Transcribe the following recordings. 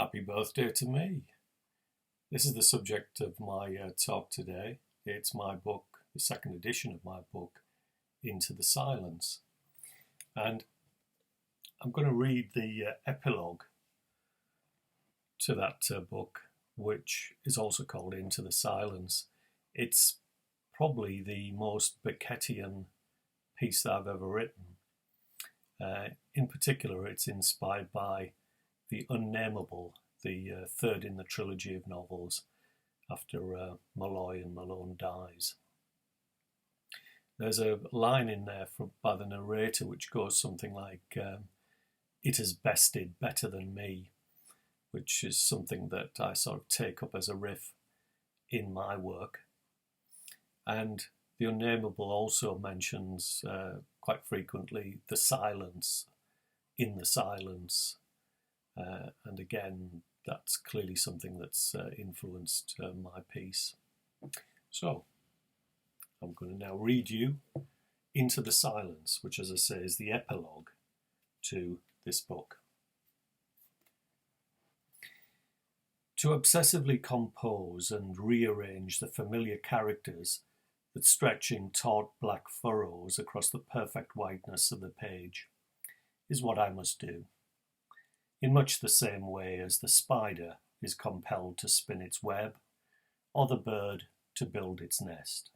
Happy birthday to me. This is the subject of my talk today. It's my book, the second edition of my book, Into the Silence. And I'm going to read the epilogue to that book, which is also called Into the Silence. It's probably the most Beckettian piece that I've ever written. In particular, it's inspired by The Unnameable, the third in the trilogy of novels after Molloy and Malone dies. There's a line in there by the narrator which goes something like, "It has bested better than me," which is something that I sort of take up as a riff in my work. And The Unnameable also mentions quite frequently the silence in the silence. And again, that's clearly something that's influenced my piece. So, I'm going to now read you Into the Silence, which, as I say, is the epilogue to this book. To obsessively compose and rearrange the familiar characters that stretch in taut black furrows across the perfect whiteness of the page is what I must do, in much the same way as the spider is compelled to spin its web, or the bird to build its nest.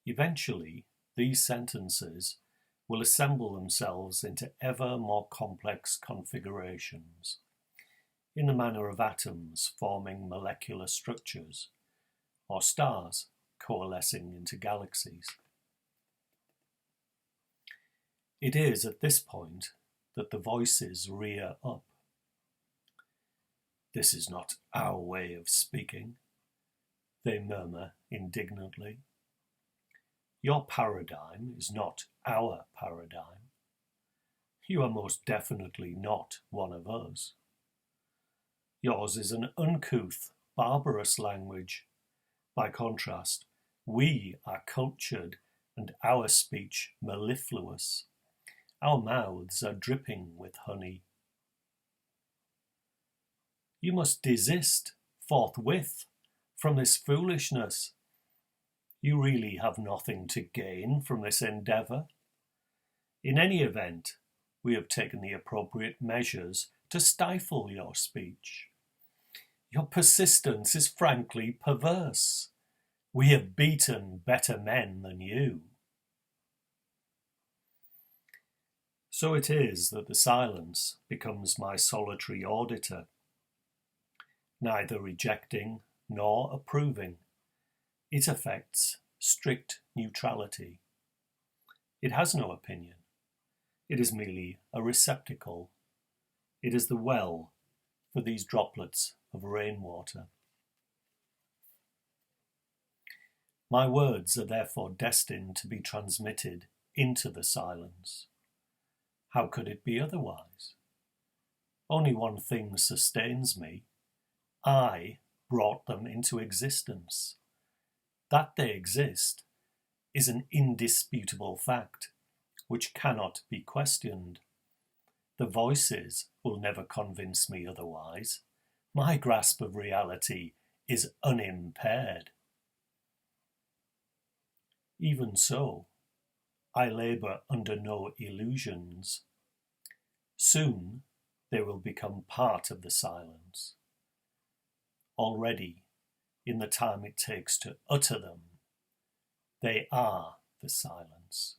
Eventually, these sentences will assemble themselves into ever more complex configurations, in the manner of atoms forming molecular structures, or stars coalescing into galaxies. It is at this point that the voices rear up. "This is not our way of speaking," they murmur indignantly. "Your paradigm is not our paradigm. You are most definitely not one of us. Yours is an uncouth, barbarous language. By contrast, we are cultured and our speech mellifluous. Our mouths are dripping with honey. You must desist forthwith from this foolishness. You really have nothing to gain from this endeavour. In any event, we have taken the appropriate measures to stifle your speech. Your persistence is frankly perverse. We have beaten better men than you." So it is that the silence becomes my solitary auditor, neither rejecting nor approving. It affects strict neutrality. It has no opinion. It is merely a receptacle. It is the well for these droplets of rainwater. My words are therefore destined to be transmitted into the silence. How could it be otherwise? Only one thing sustains me. I brought them into existence. That they exist is an indisputable fact, which cannot be questioned. The voices will never convince me otherwise. My grasp of reality is unimpaired. Even so, I labour under no illusions. Soon they will become part of the silence. Already, in the time it takes to utter them, they are the silence.